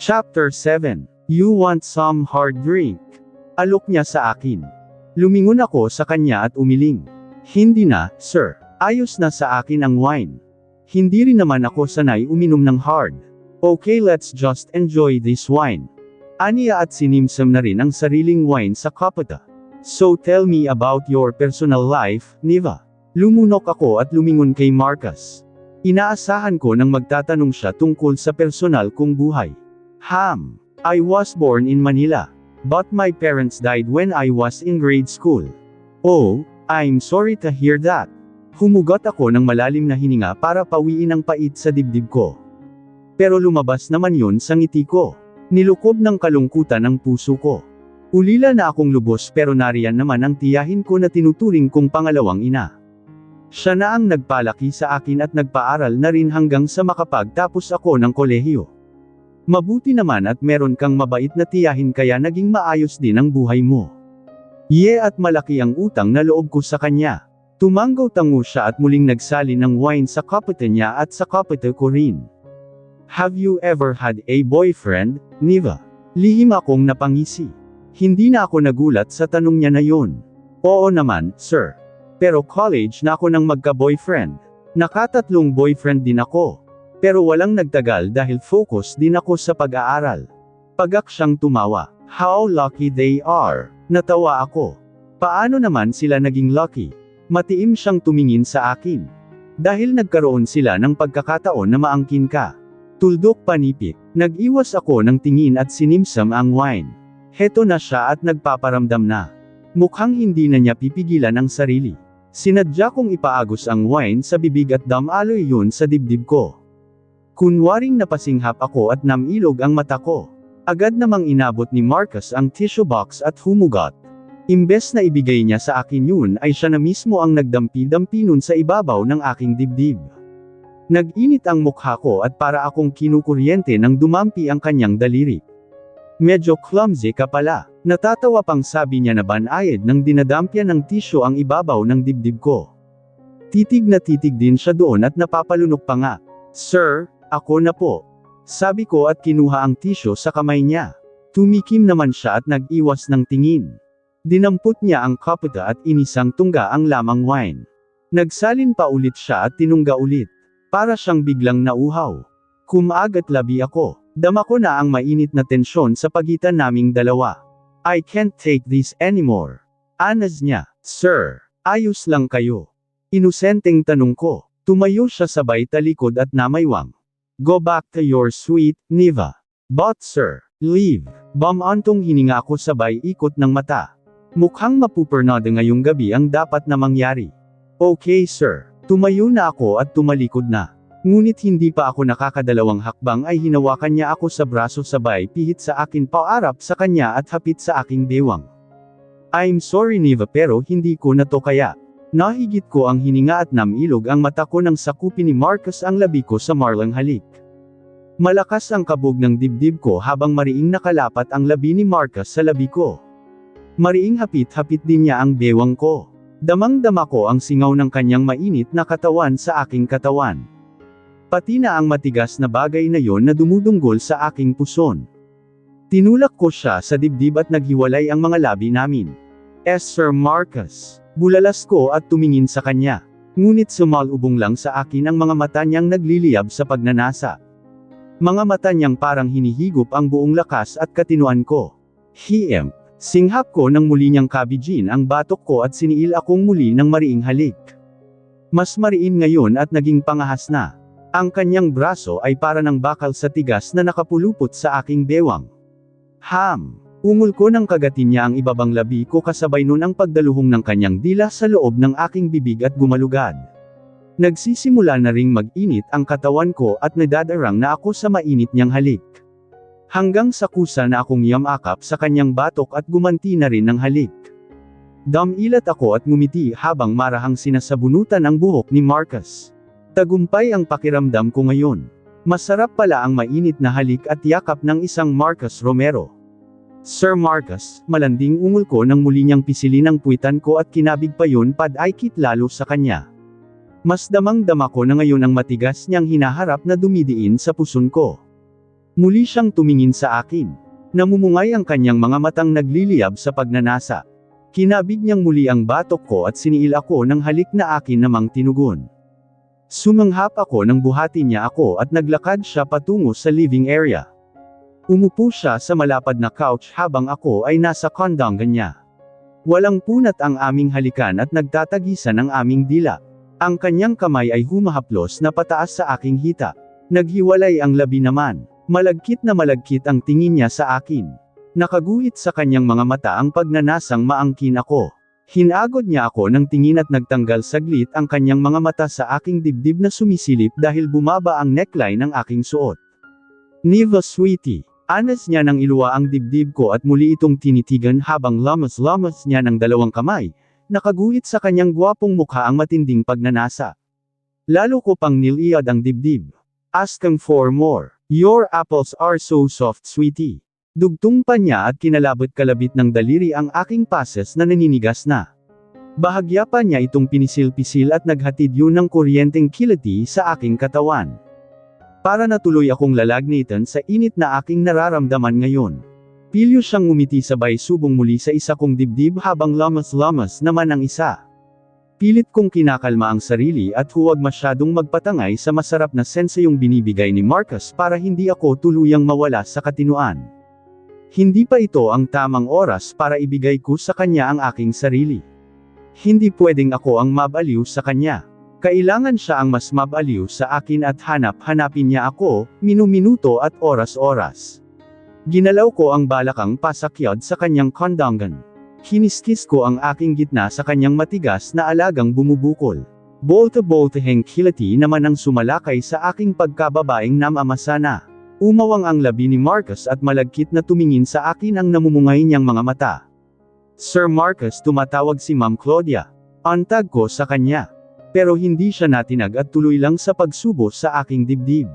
Chapter 7. You want some hard drink? Alok niya sa akin. Lumingon ako sa kanya at umiling. Hindi na, sir. Ayos na sa akin ang wine. Hindi rin naman ako sanay uminom ng hard. Okay, let's just enjoy this wine. Aniya at sinimsam na rin ang sariling wine sa kapata. So tell me about your personal life, Niva. Lumunok ako at lumingon kay Marcus. Inaasahan ko nang magtatanong siya tungkol sa personal kong buhay. I was born in Manila. But my parents died when I was in grade school. Oh, I'm sorry to hear that. Humugot ako ng malalim na hininga para pawiin ang pait sa dibdib ko. Pero lumabas naman yun sa ngiti ko. Nilukob ng kalungkutan ang puso ko. Ulila na akong lubos pero nariyan naman ang tiyahin ko na tinuturing kong pangalawang ina. Siya na ang nagpalaki sa akin at nagpaaral na rin hanggang sa makapagtapos ako ng kolehiyo. Mabuti naman at meron kang mabait na tiyahin kaya naging maayos din ang buhay mo. At malaki ang utang na loob ko sa kanya. Tumanggaw-tango siya at muling nagsali ng wine sa kapata niya at sa kapata ko rin. Have you ever had a boyfriend, Niva? Lihim akong napangisi. Hindi na ako nagulat sa tanong niya na yon. Oo naman, sir. Pero college na ako nang magka-boyfriend. Nakatatlong boyfriend din ako. Pero walang nagtagal dahil focus din ako sa pag-aaral. Pagak siyang tumawa. How lucky they are. Natawa ako. Paano naman sila naging lucky? Matiim siyang tumingin sa akin. Dahil nagkaroon sila ng pagkakataon na maangkin ka. Tuldok panipik. Nag-iwas ako ng tingin at sinimsam ang wine. Heto na siya at nagpaparamdam na. Mukhang hindi na niya pipigilan ang sarili. Sinadya kong ipaagos ang wine sa bibig at damaloy yun sa dibdib ko. Kunwaring napasinghap ako at namilog ang mata ko. Agad namang inabot ni Marcus ang tissue box at humugot. Imbes na ibigay niya sa akin yun ay siya na mismo ang nagdampi-dampi nun sa ibabaw ng aking dibdib. Nag-init ang mukha ko at para akong kinukuryente nang dumampi ang kanyang daliri. Medyo clumsy ka pala. Natatawa pang sabi niya na banayad nang dinadampyan ng tissue ang ibabaw ng dibdib ko. Titig na titig din siya doon at napapalunok pa nga. Sir, ako na po. Sabi ko at kinuha ang tissue sa kamay niya. Tumikim naman siya at nag-iwas ng tingin. Dinampot niya ang kapata at inisang tungga ang lamang wine. Nagsalin pa ulit siya at tinungga ulit. Para siyang biglang nauhaw. Kumagat labi ako. Dama ko na ang mainit na tensyon sa pagitan naming dalawa. I can't take this anymore. Anas niya. Sir, ayos lang kayo. Inosenteng tanong ko. Tumayo siya sabay talikod at namaywang. Go back to your sweet, Niva. But sir, leave. Bamantong hininga ako sabay ikot ng mata. Mukhang mapupernada ngayong gabi ang dapat na mangyari. Okay sir. Tumayo na ako at tumalikod na. Ngunit hindi pa ako nakakadalawang hakbang ay hinawakan niya ako sa braso sabay pihit sa akin paarap sa kanya at hapit sa aking bewang. I'm sorry Niva pero hindi ko na to kaya. Nahigit ko ang hininga at namilog ang mata ko nang sakupin ni Marcus ang labi ko sa marlang halik. Malakas ang kabog ng dibdib ko habang mariing nakalapat ang labi ni Marcus sa labi ko. Mariing hapit-hapit din niya ang bewang ko. Damang-dama ko ang singaw ng kanyang mainit na katawan sa aking katawan. Pati na ang matigas na bagay na yon na dumudunggol sa aking puson. Tinulak ko siya sa dibdib at naghiwalay ang mga labi namin. Sir Marcus. Bulalas ko at tumingin sa kanya. Ngunit sumalubong lang sa akin ang mga mata niyang nagliliyab sa pagnanasa. Mga mata niyang parang hinihigop ang buong lakas at katinuan ko. Singhap ko nang muli niyang kabijin ang batok ko at siniil akong muli ng mariing halik. Mas mariin ngayon at naging pangahas na. Ang kanyang braso ay para ng bakal sa tigas na nakapulupot sa aking bewang. Ungol ko nang kagatin niya ang ibabang labi ko kasabay nun ang pagdaluhong ng kanyang dila sa loob ng aking bibig at gumalugad. Nagsisimula na ring mag-init ang katawan ko at nadadarang na ako sa mainit niyang halik. Hanggang sa kusa na akong yamakap sa kanyang batok at gumanti na rin ng halik. Damilat ako at ngumiti habang marahang sinasabunutan ang buhok ni Marcus. Tagumpay ang pakiramdam ko ngayon. Masarap pala ang mainit na halik at yakap ng isang Marcus Romero. Sir Marcus, malanding ungol ko nang muli niyang pisilin ang puwitan ko at kinabig pa yun padaikit lalo sa kanya. Mas damang-dama ko na ngayon ang matigas niyang hinaharap na dumidiin sa puson ko. Muli siyang tumingin sa akin. Namumungay ang kanyang mga matang nagliliyab sa pagnanasa. Kinabig niyang muli ang batok ko at siniil ako ng halik na akin namang tinugon. Sumanghap ako nang buhati niya ako at naglakad siya patungo sa living area. Umupo siya sa malapad na couch habang ako ay nasa kondongan niya. Walang punat ang aming halikan at nagtatagisan ang aming dila. Ang kanyang kamay ay humahaplos na pataas sa aking hita. Naghiwalay ang labi naman. Malagkit na malagkit ang tingin niya sa akin. Nakaguhit sa kanyang mga mata ang pagnanasang maangkin ako. Hinagod niya ako ng tingin at nagtanggal saglit ang kanyang mga mata sa aking dibdib na sumisilip dahil bumaba ang neckline ng aking suot. Niva sweetie. Anas niya ng iluwa ang dibdib ko at muli itong tinitigan habang lamas-lamas niya ng dalawang kamay, nakaguhit sa kanyang gwapong mukha ang matinding pagnanasa. Lalo ko pang niliyad ang dibdib. Asking for more. Your apples are so soft sweetie. Dugtong pa niya at kinalabot-kalabit ng daliri ang aking pases na naninigas na. Bahagya pa niya itong pinisil-pisil at naghatid yun ng kuryenteng kilati sa aking katawan. Para natuloy akong lalagnitan sa init na aking nararamdaman ngayon. Pilyo siyang ngumiti sabay subong muli sa isa kong dibdib habang lamas-lamas naman ang isa. Pilit kong kinakalma ang sarili at huwag masyadong magpatangay sa masarap na sensayong binibigay ni Marcus para hindi ako tuluyang mawala sa katinuan. Hindi pa ito ang tamang oras para ibigay ko sa kanya ang aking sarili. Hindi pwedeng ako ang mabaliw sa kanya. Kailangan siya ang mas mabaliw sa akin at hanap-hanapin niya ako, minuminuto at oras-oras. Ginalaw ko ang balakang pasakyod sa kanyang kondongan. Kiniskis ko ang aking gitna sa kanyang matigas na alagang bumubukol. Bolta-boltaheng kilati naman ang sumalakay sa aking pagkababaeng namamasa na. Umawang ang labi ni Marcus at malagkit na tumingin sa akin ang namumungay niyang mga mata. Sir Marcus, tumatawag si Ma'am Claudia. Antag ko sa kanya. Pero hindi siya natinag at tuloy lang sa pagsubo sa aking dibdib.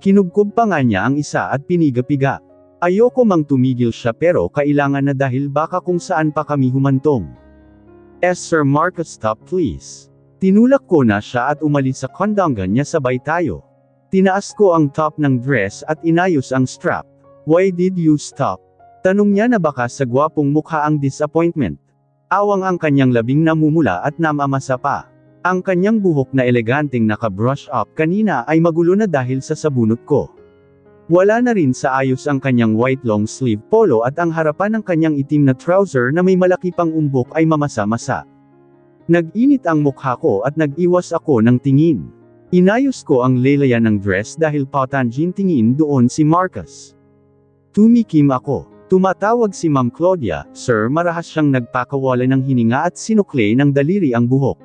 Kinubkob pa nga niya ang isa at piniga-piga. Ayoko mang tumigil siya pero kailangan na dahil baka kung saan pa kami humantong. Sir Marcus, stop please. Tinulak ko na siya at umalis sa kondongan niya sabay tayo. Tinaas ko ang top ng dress at inayos ang strap. Why did you stop? Tanong niya na baka sa gwapong mukha ang disappointment. Awang ang kanyang labing namumula at namamasa pa. Ang kanyang buhok na eleganteng naka-brush up kanina ay magulo na dahil sa sabunot ko. Wala na rin sa ayos ang kanyang white long sleeve polo at ang harapan ng kanyang itim na trouser na may malaki pang umbok ay mamasa-masa. Nag-init ang mukha ko at nag-iwas ako ng tingin. Inayos ko ang lelayan ng dress dahil patangin tingin doon si Marcus. Tumikim ako. Tumatawag si Ma'am Claudia, Sir, marahas siyang nagpakawala ng hininga at sinukle ng daliri ang buhok.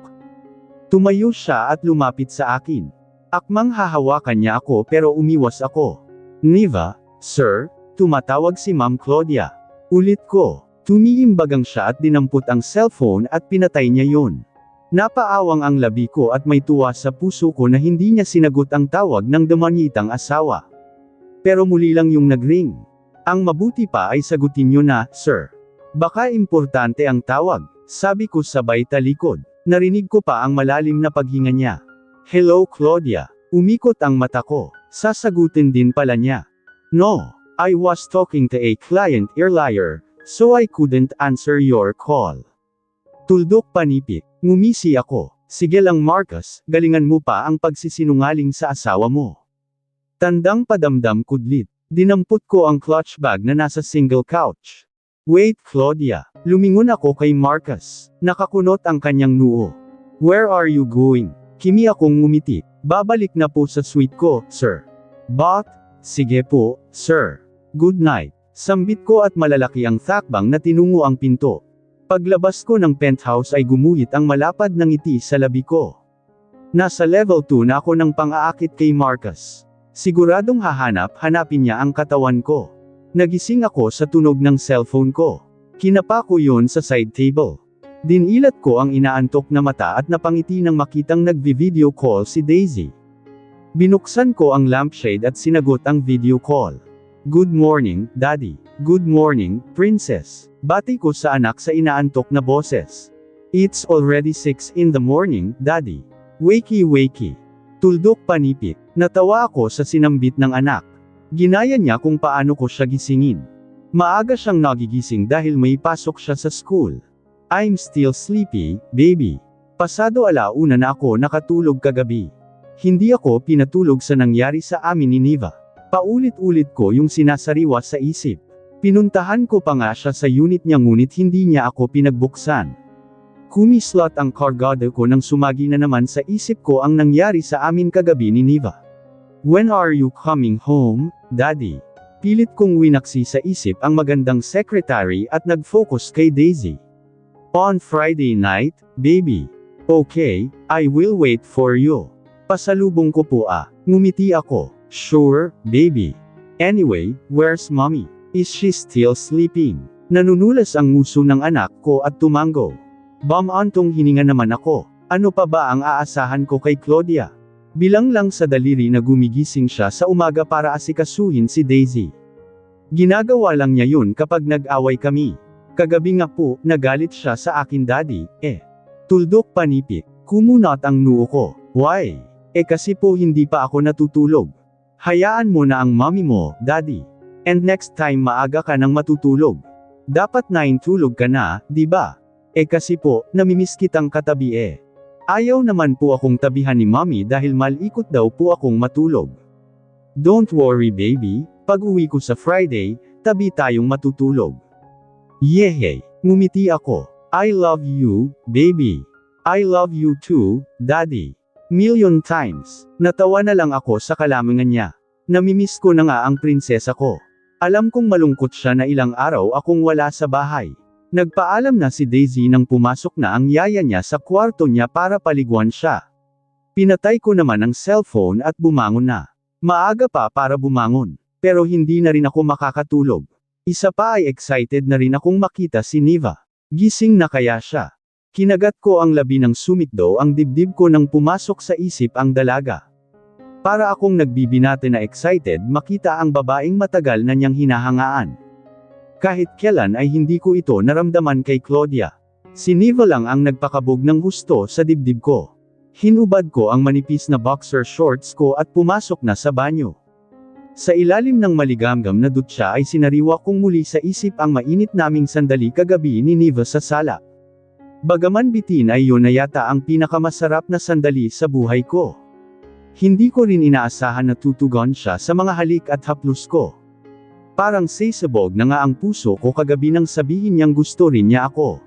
Tumayo siya at lumapit sa akin. Akmang hahawakan niya ako pero umiwas ako. Niva, Sir, tumatawag si Ma'am Claudia. Ulit ko. Tumiimbagang siya at dinampot ang cellphone at pinatay niya yun. Napaawang ang labi ko at may tuwa sa puso ko na hindi niya sinagot ang tawag ng demonyitang asawa. Pero muli lang yung nagring. Ang mabuti pa ay sagutin niyo na, Sir. Baka importante ang tawag, sabi ko sabay talikod. Narinig ko pa ang malalim na paghinga niya. Hello Claudia. Umikot ang mata ko. Sasagutin din pala niya. No, I was talking to a client earlier, so I couldn't answer your call. Tuldok panipik. Ngumisi ako. Sige lang Marcus, galingan mo pa ang pagsisinungaling sa asawa mo. Tandang padamdam kudlit. Dinampot ko ang clutch bag na nasa single couch. Wait Claudia. Lumingon ako kay Marcus. Nakakunot ang kanyang noo. Where are you going? Kimi akong ngumiti. Babalik na po sa suite ko, sir. But, sige po, sir. Good night. Sambit ko at malalaki ang thakbang na tinungo ang pinto. Paglabas ko ng penthouse ay gumuhit ang malapad ng ngiti sa labi ko. Nasa level 2 na ako ng pang-aakit kay Marcus. Siguradong hanapin niya ang katawan ko. Nagising ako sa tunog ng cellphone ko. Kinapa ko yun sa side table. Dinilat ko ang inaantok na mata at napangiti nang makitang nagvi-video call si Daisy. Binuksan ko ang lampshade at sinagot ang video call. Good morning, Daddy. Good morning, Princess. Bati ko sa anak sa inaantok na boses. It's already 6 in the morning, Daddy. Wakey wakey. Tuldok panipik. Natawa ako sa sinambit ng anak. Ginaya niya kung paano ko siya gisingin. Maaga siyang nagigising dahil may pasok siya sa school. I'm still sleepy, baby. Pasado 1:00 na ako nakatulog kagabi. Hindi ako pinatulog sa nangyari sa amin ni Neva. Paulit-ulit ko yung sinasariwa sa isip. Pinuntahan ko pa nga siya sa unit niya ngunit hindi niya ako pinagbuksan. Kumislot ang kargado ko nang sumagi na naman sa isip ko ang nangyari sa amin kagabi ni Neva. When are you coming home, Daddy? Pilit kong winaksi sa isip ang magandang secretary at nag-focus kay Daisy. On Friday night, baby. Okay, I will wait for you. Pasalubong ko po Ngumiti ako. Sure, baby. Anyway, where's mommy? Is she still sleeping? Nanunulas ang nguso ng anak ko at tumango. Bamantong hininga naman ako. Ano pa ba ang aasahan ko kay Claudia? Bilang lang sa daliri na gumigising siya sa umaga para asikasuhin si Daisy. Ginagawa lang niya yun kapag nag-away kami. Kagabi nga po, nagalit siya sa akin daddy, Tuldok panipik. Kumunat ang noo ko. Why? Kasi po hindi pa ako natutulog. Hayaan mo na ang mommy mo, daddy. And next time maaga ka nang matutulog. Dapat 9 tulog ka na, di ba? Kasi po, namimiss kitang katabi Ayaw naman po akong tabihan ni mommy dahil malikot daw po akong matulog. Don't worry baby, pag uwi ko sa Friday, tabi tayong matutulog. Yehey, ngumiti ako. I love you, baby. I love you too, daddy. Million times. Natawa na lang ako sa kalamangan niya. Namimiss ko na nga ang prinsesa ko. Alam kong malungkot siya na ilang araw akong wala sa bahay. Nagpaalam na si Daisy nang pumasok na ang yaya niya sa kwarto niya para paliguan siya. Pinatay ko naman ang cellphone at bumangon na. Maaga pa para bumangon. Pero hindi na rin ako makakatulog. Isa pa ay excited na rin akong makita si Neva. Gising na kaya siya. Kinagat ko ang labi ng sumikdo ang dibdib ko nang pumasok sa isip ang dalaga. Para akong nagbibinate na excited makita ang babaeng matagal na niyang hinahangaan. Kahit kailan ay hindi ko ito naramdaman kay Claudia. Si Neva lang ang nagpakabog ng husto sa dibdib ko. Hinubad ko ang manipis na boxer shorts ko at pumasok na sa banyo. Sa ilalim ng maligamgam na dutya ay sinariwa kong muli sa isip ang mainit naming sandali kagabi ni Neva sa sala. Bagaman bitin ay yun na yata ang pinakamasarap na sandali sa buhay ko. Hindi ko rin inaasahan na tutugon siya sa mga halik at haplos ko. Parang sasabog na nga ang puso ko kagabi nang sabihin niyang gusto rin niya ako.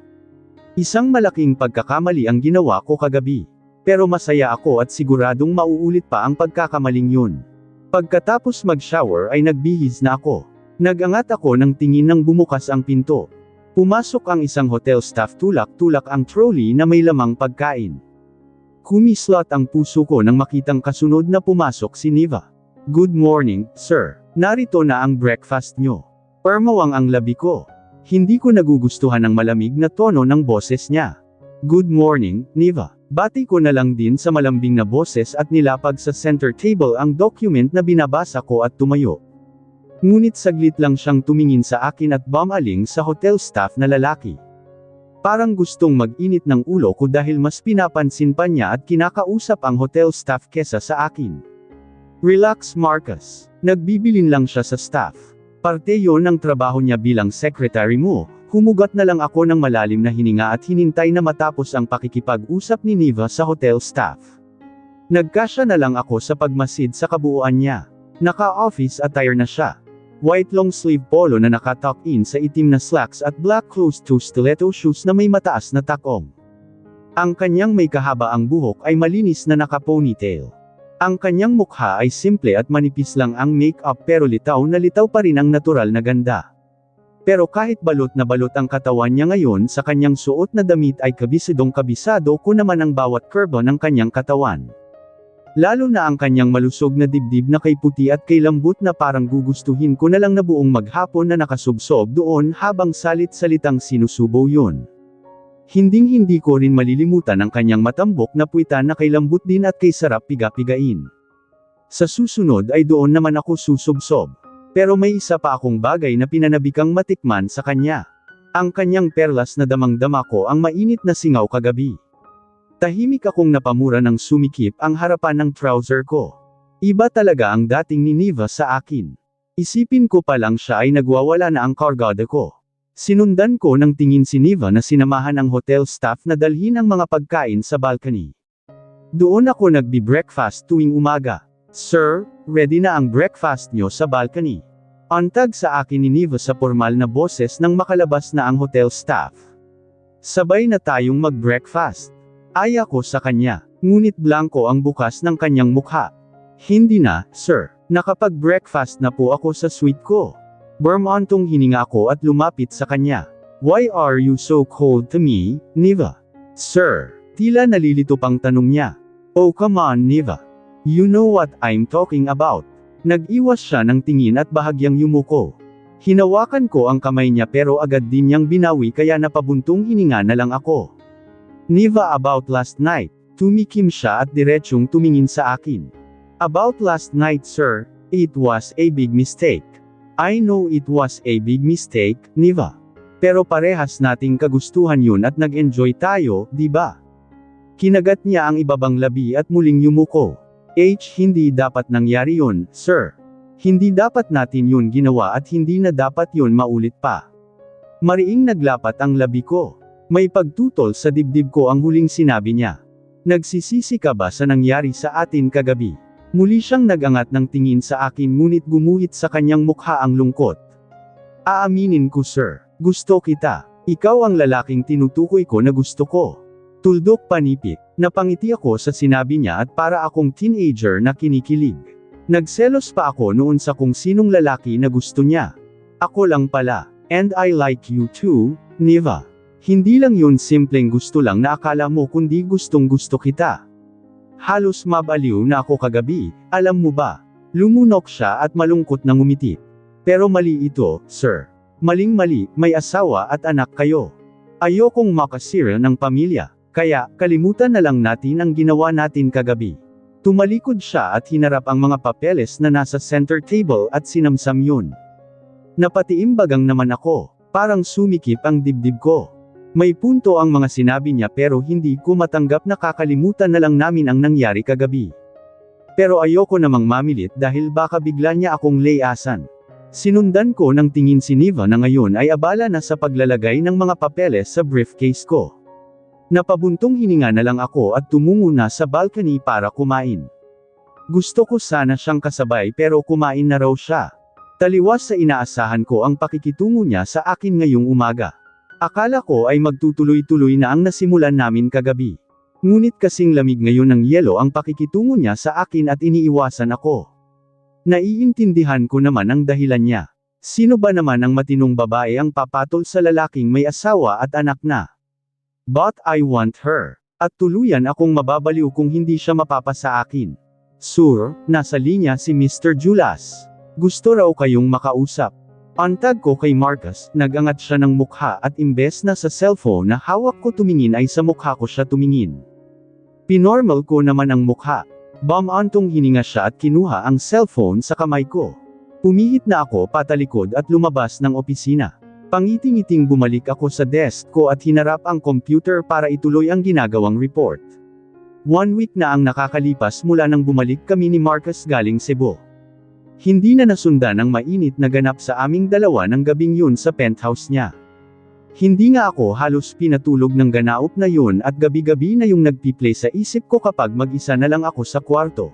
Isang malaking pagkakamali ang ginawa ko kagabi. Pero masaya ako at siguradong mauulit pa ang pagkakamaling yun. Pagkatapos mag-shower ay nagbihis na ako. Nagangat ako ng tingin nang bumukas ang pinto. Pumasok ang isang hotel staff tulak-tulak ang trolley na may lamang pagkain. Kumislot ang puso ko nang makitang kasunod na pumasok si Neva. Good morning, sir. Narito na ang breakfast nyo. Permawang ang labi ko. Hindi ko nagugustuhan ang malamig na tono ng boses niya. Good morning, Neva. Bati ko na lang din sa malambing na boses at nilapag sa center table ang document na binabasa ko at tumayo. Ngunit saglit lang siyang tumingin sa akin at bumaling sa hotel staff na lalaki. Parang gustong mag-init ng ulo ko dahil mas pinapansin pa niya at kinakausap ang hotel staff kesa sa akin. Relax Marcus. Nagbibilin lang siya sa staff. Parte yon ng trabaho niya bilang secretary mo. Humugat na lang ako ng malalim na hininga at hinintay na matapos ang pakikipag-usap ni Neva sa hotel staff. Nagkasya na lang ako sa pagmasid sa kabuuan niya. Naka-office attire na siya. White long sleeve polo na naka-tuck in sa itim na slacks at black closed-toe stiletto shoes na may mataas na takong. Ang kanyang may kahabaang buhok ay malinis na naka-ponytail. Ang kanyang mukha ay simple at manipis lang ang make-up pero litaw na litaw pa rin ang natural na ganda. Pero kahit balot na balot ang katawan niya ngayon sa kanyang suot na damit ay kabisadong kabisado ko naman ang bawat kurba ng kanyang katawan. Lalo na ang kanyang malusog na dibdib na kay puti at kay lambot na parang gugustuhin ko na lang na buong maghapon na nakasubsob doon habang salit-salitang sinusubo yun. Hinding-hindi ko rin malilimutan ang kanyang matambok na puwitan na kay lambot din at kay sarap piga-pigain. Sa susunod ay doon naman ako susubsob. Pero may isa pa akong bagay na pinanabikang matikman sa kanya. Ang kanyang perlas na damang-dama ko ang mainit na singaw kagabi. Tahimik akong napamura ng sumikip ang harapan ng trouser ko. Iba talaga ang dating ni Neva sa akin. Isipin ko pa lang siya ay nagwawala na ang kargada ko. Sinundan ko ng tingin si Niva na sinamahan ang hotel staff na dalhin ang mga pagkain sa balcony. Doon ako nagbi-breakfast tuwing umaga. Sir, ready na ang breakfast nyo sa balcony. Antag sa akin ni Niva sa formal na boses nang makalabas na ang hotel staff. Sabay na tayong mag-breakfast. Ay ako sa kanya, ngunit blanko ang bukas ng kanyang mukha. Hindi na, sir. Nakapag-breakfast na po ako sa suite ko. Bermontong hininga ko at lumapit sa kanya. Why are you so cold to me, Niva? Sir, tila nalilito pang tanong niya. Oh come on Niva. You know what I'm talking about. Nag-iwas siya ng tingin at bahagyang yumuko. Hinawakan ko ang kamay niya pero agad din niyang binawi kaya napabuntong hininga na lang ako. Niva, about last night. Tumikim siya at diretsyong tumingin sa akin. About last night sir, it was a big mistake. I know it was a big mistake, Niva. Pero parehas nating kagustuhan yun at nag-enjoy tayo, di ba? Kinagat niya ang ibabang labi at muling yumuko. Hindi dapat nangyari yun, sir. Hindi dapat natin yun ginawa at hindi na dapat yun maulit pa. Mariing naglapat ang labi ko. May pagtutol sa dibdib ko ang huling sinabi niya. Nagsisisi ka ba sa nangyari sa atin kagabi? Muli siyang nagangat ng tingin sa akin ngunit gumuhit sa kanyang mukha ang lungkot. Aaminin ko sir, gusto kita. Ikaw ang lalaking tinutukoy ko na gusto ko. Tuldok panipik, napangiti ako sa sinabi niya at para akong teenager na kinikilig. Nagselos pa ako noon sa kung sinong lalaki na gusto niya. Ako lang pala. And I like you too, Niva. Hindi lang yun simpleng gusto lang na akala mo kundi gustong gusto kita. Halos mabaliw na ako kagabi, alam mo ba? Lumunok siya at malungkot na ngumiti. Pero mali ito, sir. Maling-mali, may asawa at anak kayo. Ayokong makasira ng pamilya, kaya kalimutan na lang natin ang ginawa natin kagabi. Tumalikod siya at hinarap ang mga papeles na nasa center table at sinamsam yun. Napatiimbagang naman ako, parang sumikip ang dibdib ko. May punto ang mga sinabi niya pero hindi ko matanggap na kakalimutan na lang namin ang nangyari kagabi. Pero ayoko namang mamilit dahil baka bigla niya akong layasan. Sinundan ko ng tingin si Niva na ngayon ay abala na sa paglalagay ng mga papeles sa briefcase ko. Napabuntong hininga na lang ako at tumungo na sa balcony para kumain. Gusto ko sana siyang kasabay pero kumain na raw siya. Taliwas sa inaasahan ko ang pakikitungo niya sa akin ngayong umaga. Akala ko ay magtutuloy-tuloy na ang nasimulan namin kagabi. Ngunit kasing lamig ngayon ng yelo ang pakikitungo niya sa akin at iniiwasan ako. Naiintindihan ko naman ang dahilan niya. Sino ba naman ang matinong babae ang papatol sa lalaking may asawa at anak na? But I want her. At tuluyan akong mababaliw kung hindi siya mapapa sa akin. Sir, nasa linya si Mr. Julas. Gusto raw kayong makausap. Antag ko kay Marcus, nagangat siya ng mukha at imbes na sa cellphone na hawak ko tumingin ay sa mukha ko siya tumingin. Pinormal ko naman ang mukha. Bamantong hininga siya at kinuha ang cellphone sa kamay ko. Pumihit na ako patalikod at lumabas ng opisina. Pangiting-iting bumalik ako sa desk ko at hinarap ang computer para ituloy ang ginagawang report. 1 week na ang nakakalipas mula nang bumalik kami ni Marcus galing Cebu. Hindi na nasundan ang mainit na ganap sa aming dalawa ng gabing yun sa penthouse niya. Hindi nga ako halos pinatulog ng ganaop na yun at gabi-gabi na yung nagpi-play sa isip ko kapag mag-isa na lang ako sa kwarto.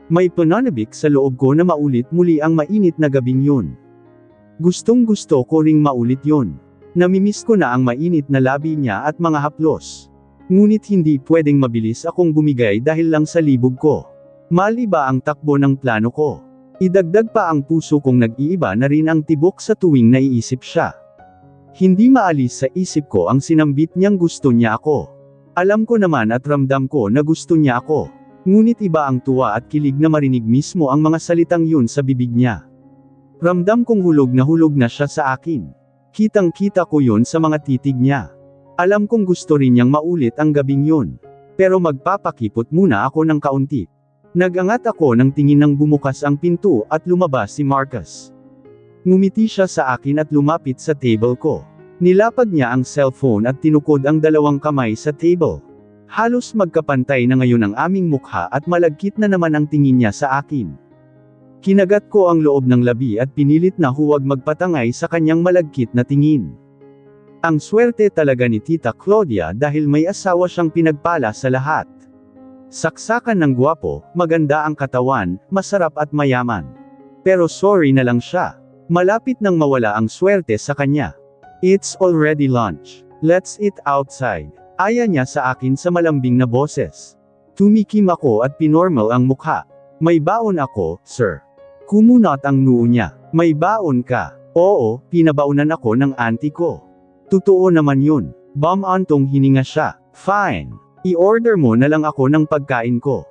May pananabik sa loob ko na maulit muli ang mainit na gabing yun. Gustong-gusto ko ring maulit yun. Namimiss ko na ang mainit na labi niya at mga haplos. Ngunit hindi pwedeng mabilis akong bumigay dahil lang sa libog ko. Maliba ang takbo ng plano ko. Idagdag pa ang puso kong nag-iiba na rin ang tibok sa tuwing naiisip siya. Hindi maalis sa isip ko ang sinambit niyang gusto niya ako. Alam ko naman at ramdam ko na gusto niya ako. Ngunit iba ang tuwa at kilig na marinig mismo ang mga salitang yun sa bibig niya. Ramdam kong hulog na siya sa akin. Kitang-kita ko yun sa mga titig niya. Alam kong gusto rin niyang maulit ang gabing yun. Pero magpapakipot muna ako ng kaunti. Nagangat ako ng tingin nang bumukas ang pinto at lumabas si Marcus. Ngumiti siya sa akin at lumapit sa table ko. Nilapag niya ang cellphone at tinukod ang dalawang kamay sa table. Halos magkapantay na ngayon ang aming mukha at malagkit na naman ang tingin niya sa akin. Kinagat ko ang loob ng labi at pinilit na huwag magpatangay sa kanyang malagkit na tingin. Ang swerte talaga ni Tita Claudia dahil may asawa siyang pinagpala sa lahat. Saksakan ng gwapo, maganda ang katawan, masarap at mayaman. Pero sorry na lang siya. Malapit nang mawala ang swerte sa kanya. It's already lunch. Let's eat outside. Aya niya sa akin sa malambing na boses. Tumikim ako at pinormal ang mukha. May baon ako, sir. Kumunot ang noo niya. May baon ka. Oo, pinabaunan ako ng auntie ko. Totoo naman yun. Bumantong hininga siya. Fine. I-order mo na lang ako ng pagkain ko.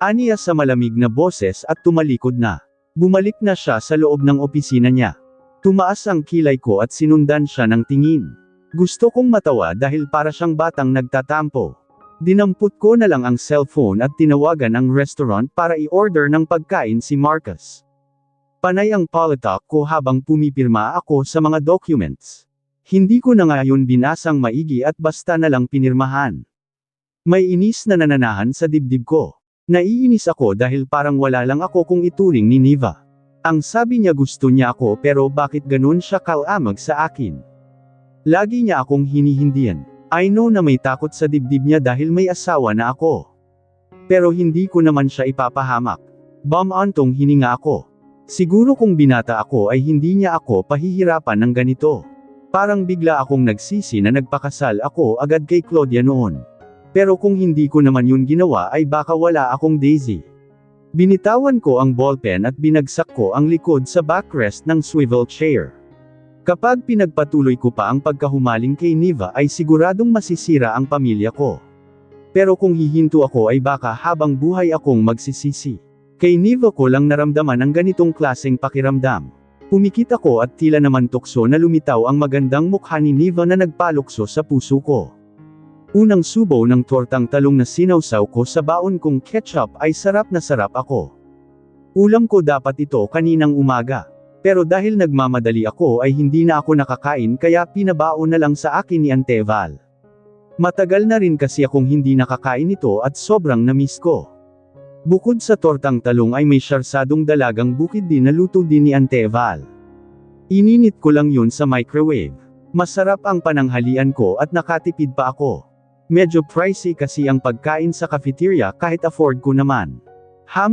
Aniya sa malamig na boses at tumalikod na. Bumalik na siya sa loob ng opisina niya. Tumaas ang kilay ko at sinundan siya ng tingin. Gusto kong matawa dahil para siyang batang nagtatampo. Dinampot ko na lang ang cellphone at tinawagan ang restaurant para i-order ng pagkain si Marcus. Panay ang politalk ko habang pumipirma ako sa mga documents. Hindi ko na ngayon binasang maigi at basta na lang pinirmahan. May inis na nananahan sa dibdib ko. Naiinis ako dahil parang wala lang ako kung ituring ni Niva. Ang sabi niya gusto niya ako pero bakit ganun siya kalamag sa akin? Lagi niya akong hinihindihan. I know na may takot sa dibdib niya dahil may asawa na ako. Pero hindi ko naman siya ipapahamak. Bumantong hininga ako. Siguro kung binata ako ay hindi niya ako pahihirapan ng ganito. Parang bigla akong nagsisi na nagpakasal ako agad kay Claudia noon. Pero kung hindi ko naman yun ginawa ay baka wala akong Daisy. Binitawan ko ang ballpen at binagsak ko ang likod sa backrest ng swivel chair. Kapag pinagpatuloy ko pa ang pagkahumaling kay Niva ay siguradong masisira ang pamilya ko. Pero kung hihinto ako ay baka habang buhay akong magsisisi. Kay Niva ko lang naramdaman ang ganitong klaseng pakiramdam. Pumikit ako at tila naman tukso na lumitaw ang magandang mukha ni Niva na nagpalukso sa puso ko. Unang subo ng tortang talong na sinawsaw ko sa baon kong ketchup ay sarap na sarap ako. Ulam ko dapat ito kaninang umaga. Pero dahil nagmamadali ako ay hindi na ako nakakain kaya pinabaon na lang sa akin ni Ante Val. Matagal na rin kasi akong hindi nakakain ito at sobrang na-miss ko. Bukod sa tortang talong ay may siyarsadong dalagang bukid din na luto din ni Ante Val. Ininit ko lang yun sa microwave. Masarap ang pananghalian ko at nakatipid pa ako. Medyo pricey kasi ang pagkain sa cafeteria kahit afford ko naman.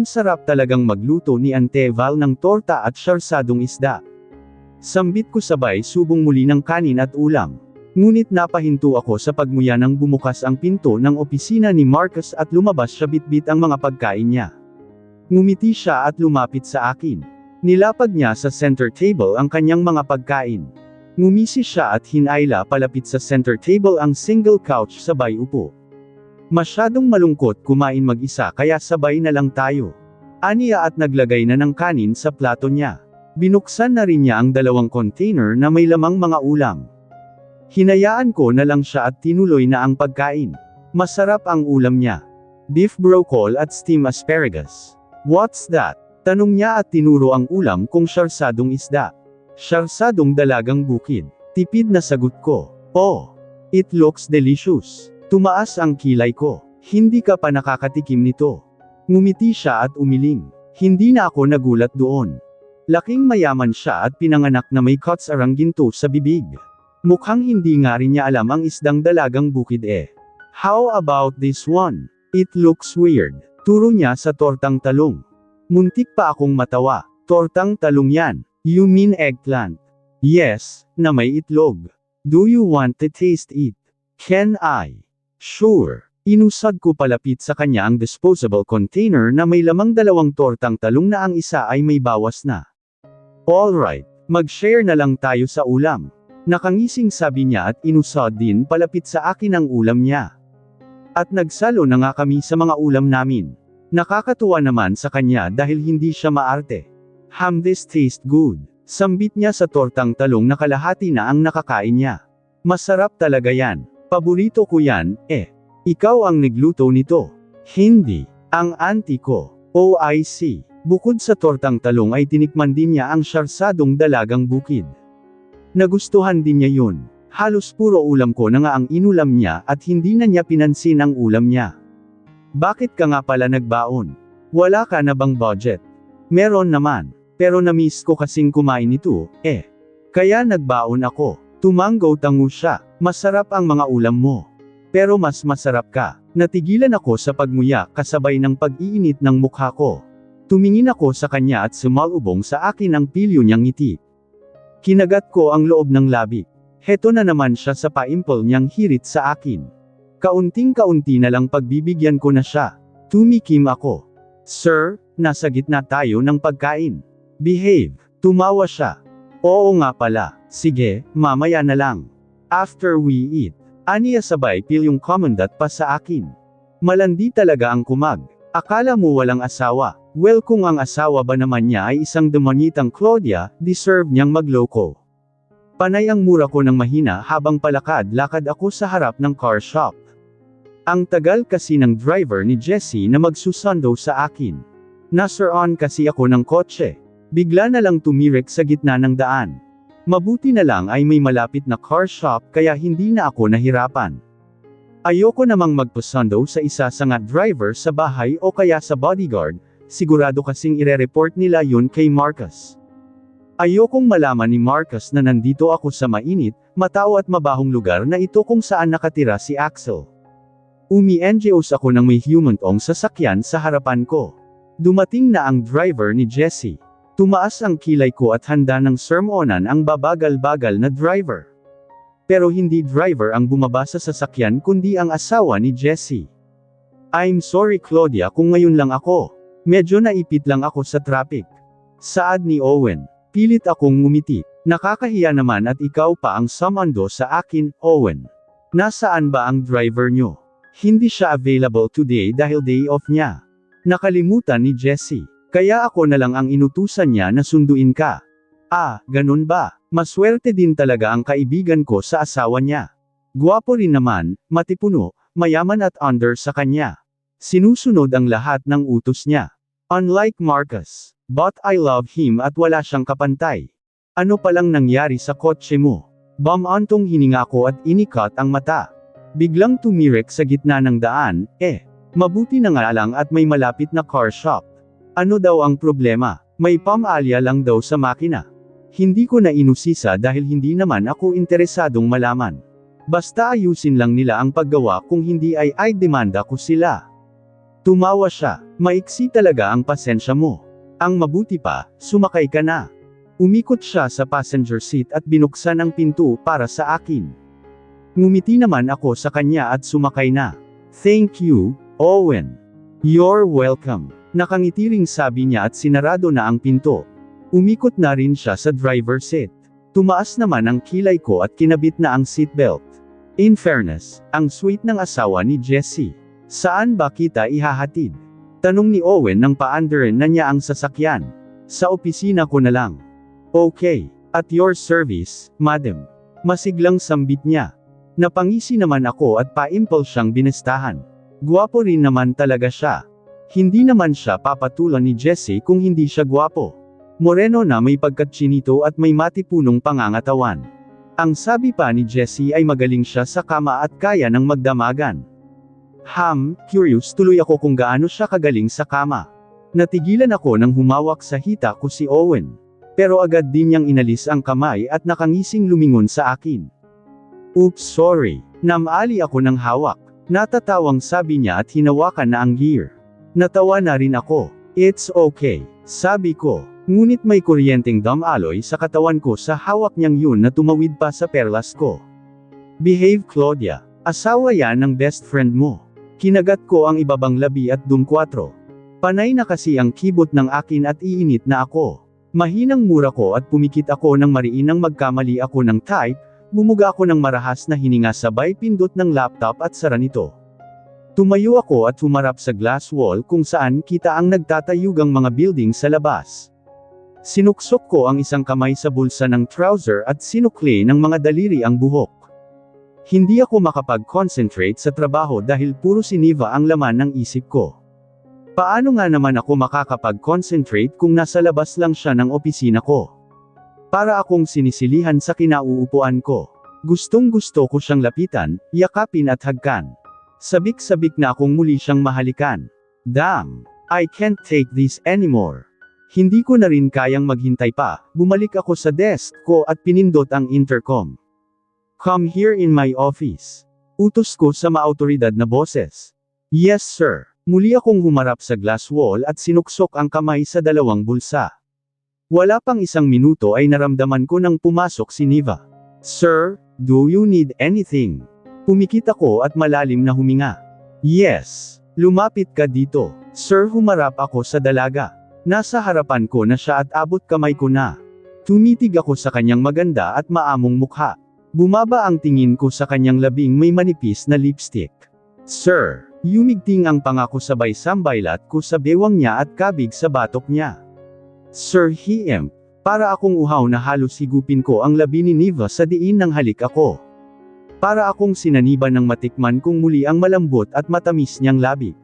Sarap talagang magluto ni Ante Val ng torta at siyarsadong isda. Sambit ko sabay subong muli ng kanin at ulam. Ngunit napahinto ako sa pagmuya nang bumukas ang pinto ng opisina ni Marcus at lumabas siya bitbit ang mga pagkain niya. Ngumiti siya at lumapit sa akin. Nilapag niya sa center table ang kanyang mga pagkain. Ngumisi siya at hinayla palapit sa center table ang single couch sabay upo. Masyadong malungkot kumain mag-isa kaya sabay na lang tayo. Aniya at naglagay na ng kanin sa plato niya. Binuksan na rin niya ang dalawang container na may lamang mga ulam. Hinayaan ko na lang siya at tinuloy na ang pagkain. Masarap ang ulam niya. Beef broccoli at steamed asparagus. What's that? Tanong niya at tinuro ang ulam kong siyarsadong isda. Siyarsadong dalagang bukid. Tipid na sagot ko. Oh, it looks delicious. Tumaas ang kilay ko. Hindi ka pa nakakatikim nito. Ngumiti siya at umiling. Hindi na ako nagulat doon. Laking mayaman siya at pinanganak na may cuts arang ginto sa bibig. Mukhang hindi nga rin niya alam ang isdang dalagang bukid eh. How about this one? It looks weird. Turo niya sa tortang talong. Muntik pa akong matawa. Tortang talong yan. You mean eggplant? Yes, na may itlog. Do you want to taste it? Can I? Sure. Inusad ko palapit sa kanya ang disposable container na may lamang dalawang tortang talong na ang isa ay may bawas na. Alright, mag-share na lang tayo sa ulam. Nakangising sabi niya at inusad din palapit sa akin ang ulam niya. At nagsalo na nga kami sa mga ulam namin. Nakakatuwa naman sa kanya dahil hindi siya maarte. This tastes good. Sambit niya sa tortang talong na kalahati na ang nakakain niya. Masarap talaga yan. Paborito ko yan, eh. Ikaw ang nagluto nito. Hindi. Ang auntie ko. Oh I see. Bukod sa tortang talong ay tinikman din niya ang siyarsadong dalagang bukid. Nagustuhan din niya yun. Halos puro ulam ko na nga ang inulam niya at hindi na niya pinansin ang ulam niya. Bakit ka nga pala nagbaon? Wala ka na bang budget? Meron naman. Pero na-miss ko kasing kumain ito, eh. Kaya nagbaon ako. Tumanggaw-tango siya. Masarap ang mga ulam mo. Pero mas masarap ka. Natigilan ako sa pagmuya kasabay ng pag-iinit ng mukha ko. Tumingin ako sa kanya at sumalubong sa akin ang pilyo niyang ngiti. Kinagat ko ang loob ng labi. Heto na naman siya sa paimpol niyang hirit sa akin. Kaunting-kaunti na lang pagbibigyan ko na siya. Tumikim ako. Sir, nasa gitna tayo ng pagkain. Behave. Tumawa siya. Oo nga pala. Sige, mamaya na lang. After we eat. Aniya sabay pilyong komandat pa sa akin. Malandi talaga ang kumag. Akala mo walang asawa. Well, kung ang asawa ba naman niya ay isang demonitang Claudia, deserve niyang magloko. Panay ang mura ko ng mahina habang palakad-lakad ako sa harap ng car shop. Ang tagal kasi ng driver ni Jessie na magsusundo sa akin. Nasaan kasi ako ng kotse. Bigla na lang tumirek sa gitna ng daan. Mabuti na lang ay may malapit na car shop kaya hindi na ako nahirapan. Ayoko namang magpasundo sa isa sa nga driver sa bahay o kaya sa bodyguard, sigurado kasing ire-report nila yun kay Marcus. Ayokong malaman ni Marcus na nandito ako sa mainit, matao at mabahong lugar na ito kung saan nakatira si Axel. Umi-NGOs ako ng may humantong sasakyan sa harapan ko. Dumating na ang driver ni Jessie. Tumaas ang kilay ko at handa ng sermonan ang babagal-bagal na driver. Pero hindi driver ang bumaba sa sasakyan kundi ang asawa ni Jessie. I'm sorry Claudia kung ngayon lang ako. Medyo naipit lang ako sa traffic. Saad ni Owen. Pilit akong ngumiti. Nakakahiya naman at ikaw pa ang sumando sa akin, Owen. Nasaan ba ang driver nyo? Hindi siya available today dahil day off niya. Nakalimutan ni Jessie. Kaya ako na lang ang inutusan niya na sunduin ka. Ah, ganun ba? Maswerte din talaga ang kaibigan ko sa asawa niya. Guwapo rin naman, matipuno, mayaman at under sa kanya. Sinusunod ang lahat ng utos niya. Unlike Marcus. But I love him at wala siyang kapantay. Ano palang nangyari sa kotse mo? Bamantong hininga ko at inikat ang mata. Biglang tumirek sa gitna ng daan, mabuti na nga lang at may malapit na car shop. Ano daw ang problema? May pamalya lang daw sa makina. Hindi ko na inusisa dahil hindi naman ako interesadong malaman. Basta ayusin lang nila ang paggawa kung hindi ay demanda ko sila. Tumawa siya. Maiksi talaga ang pasensya mo. Ang mabuti pa, sumakay ka na. Umikot siya sa passenger seat at binuksan ang pinto para sa akin. Ngumiti naman ako sa kanya at sumakay na. Thank you, Owen. You're welcome. Nakangiti ring sabi niya at sinarado na ang pinto. Umikot na rin siya sa driver seat. Tumaas naman ang kilay ko at kinabit na ang seatbelt. In fairness, ang sweet ng asawa ni Jessie. Saan ba kita ihahatid? Tanong ni Owen nang paandarin na niya ang sasakyan. Sa opisina ko na lang. Okay, at your service, madam. Masiglang sambit niya. Napangisi naman ako at paimpol siyang binistahan. Guwapo rin naman talaga siya. Hindi naman siya papatulan ni Jessie kung hindi siya guwapo. Moreno na may pagkatsinito at may matipunong pangangatawan. Ang sabi pa ni Jessie ay magaling siya sa kama at kaya ng magdamagan. Curious tuloy ako kung gaano siya kagaling sa kama. Natigilan ako nang humawak sa hita ko si Owen. Pero agad din niyang inalis ang kamay at nakangising lumingon sa akin. Oops, sorry. Namali ako ng hawak. Natatawang sabi niya at hinawakan na ang gear. Natawa na rin ako. It's okay, sabi ko. Ngunit may kuryenteng damaloy sa katawan ko sa hawak niyang yun na tumawid pa sa perlas ko. Behave Claudia. Asawa yan ng best friend mo. Kinagat ko ang ibabang labi at dumkwatro. Panay na kasi ang kibot ng akin at iinit na ako. Mahinang mura ko at pumikit ako ng mariinang magkamali ako ng type, bumuga ako ng marahas na hininga sabay pindot ng laptop at sara nito. Tumayo ako at humarap sa glass wall kung saan kita ang nagtatayugang mga building sa labas. Sinuksok ko ang isang kamay sa bulsa ng trouser at sinukli ng mga daliri ang buhok. Hindi ako makapag-concentrate sa trabaho dahil puro siniva ang laman ng isip ko. Paano nga naman ako makakapag-concentrate kung nasa labas lang siya ng opisina ko? Para akong sinisilihan sa kinauupuan ko. Gustong-gusto ko siyang lapitan, yakapin at hagkan. Sabik-sabik na akong muli siyang mahalikan. Damn! I can't take this anymore. Hindi ko na rin kayang maghintay pa, bumalik ako sa desk ko at pinindot ang intercom. Come here in my office. Utos ko sa maautoridad na boses. Yes sir. Muli akong humarap sa glass wall at sinuksok ang kamay sa dalawang bulsa. Wala pang isang minuto ay naramdaman ko nang pumasok si Niva. Sir, do you need anything? Pumikit ako at malalim na huminga. Yes. Lumapit ka dito. Sir, humarap ako sa dalaga. Nasa harapan ko na siya at abot kamay ko na. Tumitig ako sa kanyang maganda at maamong mukha. Bumaba ang tingin ko sa kanyang labing may manipis na lipstick. Sir, yumigting ang pangako sabay sambaylat ko sa bewang niya at kabig sa batok niya. Sir Hiem, para akong uhaw na halos higupin ko ang labi ni Niva sa diin ng halik ako. Para akong sinaniban ng matikman kung muli ang malambot at matamis niyang labi.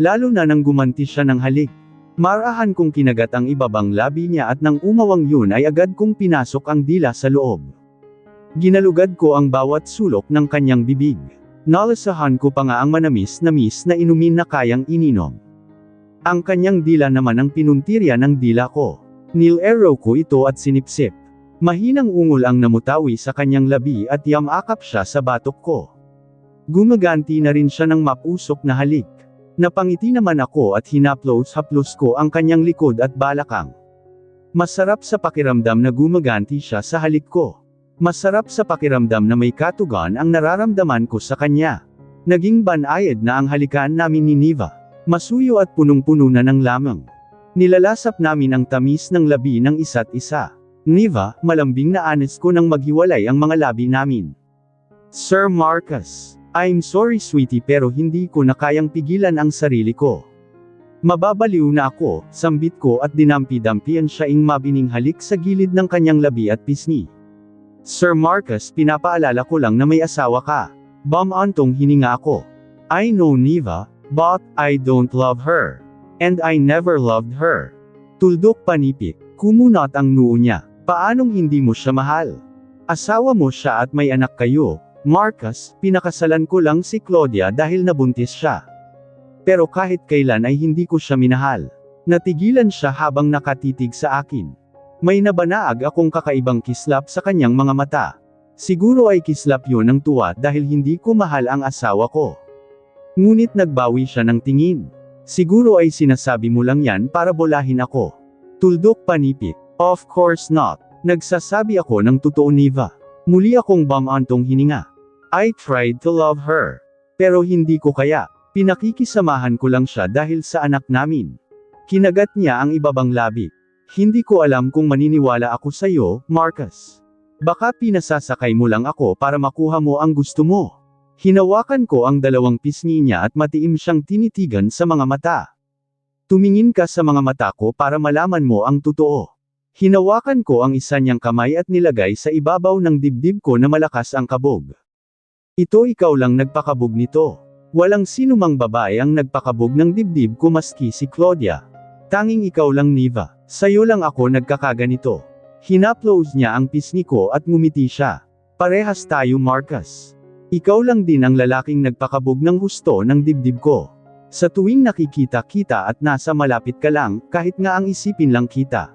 Lalo na nang gumanti siya ng halik. Marahan kong kinagat ang ibabang labi niya at nang umawang yun ay agad kong pinasok ang dila sa loob. Ginalugad ko ang bawat sulok ng kanyang bibig. Nalasahan ko pa nga ang manamis-namis na inumin na kayang ininom. Ang kanyang dila naman ang pinuntirya ng dila ko. Nilero ko ito at sinipsip. Mahinang ungol ang namutawi sa kanyang labi at yamakap siya sa batok ko. Gumaganti na rin siya ng mapusok na halik. Napangiti naman ako at hinaplos-haplos ko ang kanyang likod at balakang. Masarap sa pakiramdam na gumaganti siya sa halik ko. Masarap sa pakiramdam na may katugan ang nararamdaman ko sa kanya. Naging banayad na ang halikan namin ni Niva. Masuyo at punong-puno na ng lamang. Nilalasap namin ang tamis ng labi ng isa't isa. Niva, malambing na anes ko nang maghiwalay ang mga labi namin. Sir Marcus. I'm sorry sweetie pero hindi ko na kayang pigilan ang sarili ko. Mababaliw na ako, sambit ko at dinampi-dampian siyaing mabining halik sa gilid ng kanyang labi at pisngi. Sir Marcus, pinapaalala ko lang na may asawa ka. Bumantong hininga ako. I know Niva, but I don't love her. And I never loved her. Tuldok panipik, kumunat ang noo niya. Paanong hindi mo siya mahal? Asawa mo siya at may anak kayo. Marcus, pinakasalan ko lang si Claudia dahil nabuntis siya. Pero kahit kailan ay hindi ko siya minahal. Natigilan siya habang nakatitig sa akin. May nabanaag akong kakaibang kislap sa kanyang mga mata. Siguro ay kislap yun ng tuwa dahil hindi ko mahal ang asawa ko. Ngunit nagbawi siya ng tingin. Siguro ay sinasabi mo lang yan para bolahin ako. Tuldok panipik. Of course not. Nagsasabi ako ng totoo Niva. Muli akong bumantong hininga. I tried to love her. Pero hindi ko kaya. Pinakikisamahan ko lang siya dahil sa anak namin. Kinagat niya ang ibabang labi. Hindi ko alam kung maniniwala ako sa iyo, Marcus. Baka pinasasakay mo lang ako para makuha mo ang gusto mo. Hinawakan ko ang dalawang pisngi niya at matiim siyang tinitigan sa mga mata. Tumingin ka sa mga mata ko para malaman mo ang totoo. Hinawakan ko ang isa niyang kamay at nilagay sa ibabaw ng dibdib ko na malakas ang kabog. Ito ikaw lang nagpakabog nito. Walang sinumang babae ang nagpakabog ng dibdib ko maski si Claudia. Tanging ikaw lang Niva. Sa'yo lang ako nagkakaganito. Hinaplos niya ang pisngi ko at ngumiti siya. Parehas tayo Marcus. Ikaw lang din ang lalaking nagpakabog ng husto ng dibdib ko. Sa tuwing nakikita kita at nasa malapit ka lang, kahit nga ang isipin lang kita.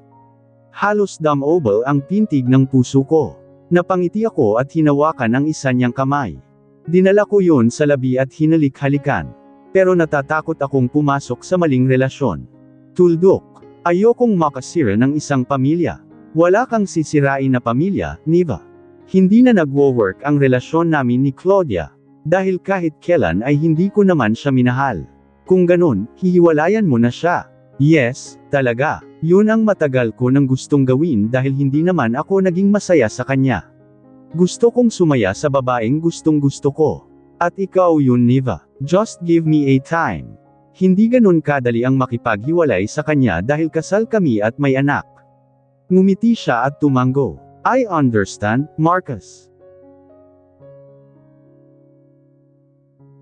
Halos dumb-oble ang pintig ng puso ko. Napangiti ako at hinawakan ang isa niyang kamay. Dinala ko yon sa labi at hinalik-halikan. Pero natatakot akong pumasok sa maling relasyon. Tuldok. Ayokong makasira ng isang pamilya. Wala kang sisirain na pamilya, Niva. Hindi na nagwo-work ang relasyon namin ni Claudia. Dahil kahit kailan ay hindi ko naman siya minahal. Kung ganun, hihiwalayan mo na siya. Yes, talaga. Yun ang matagal ko nang gustong gawin dahil hindi naman ako naging masaya sa kanya. Gusto kong sumaya sa babaeng gustong-gusto ko. At ikaw yun Niva. Just give me a time. Hindi ganun kadali ang makipaghiwalay sa kanya dahil kasal kami at may anak. Ngumiti siya at tumango. I understand, Marcus.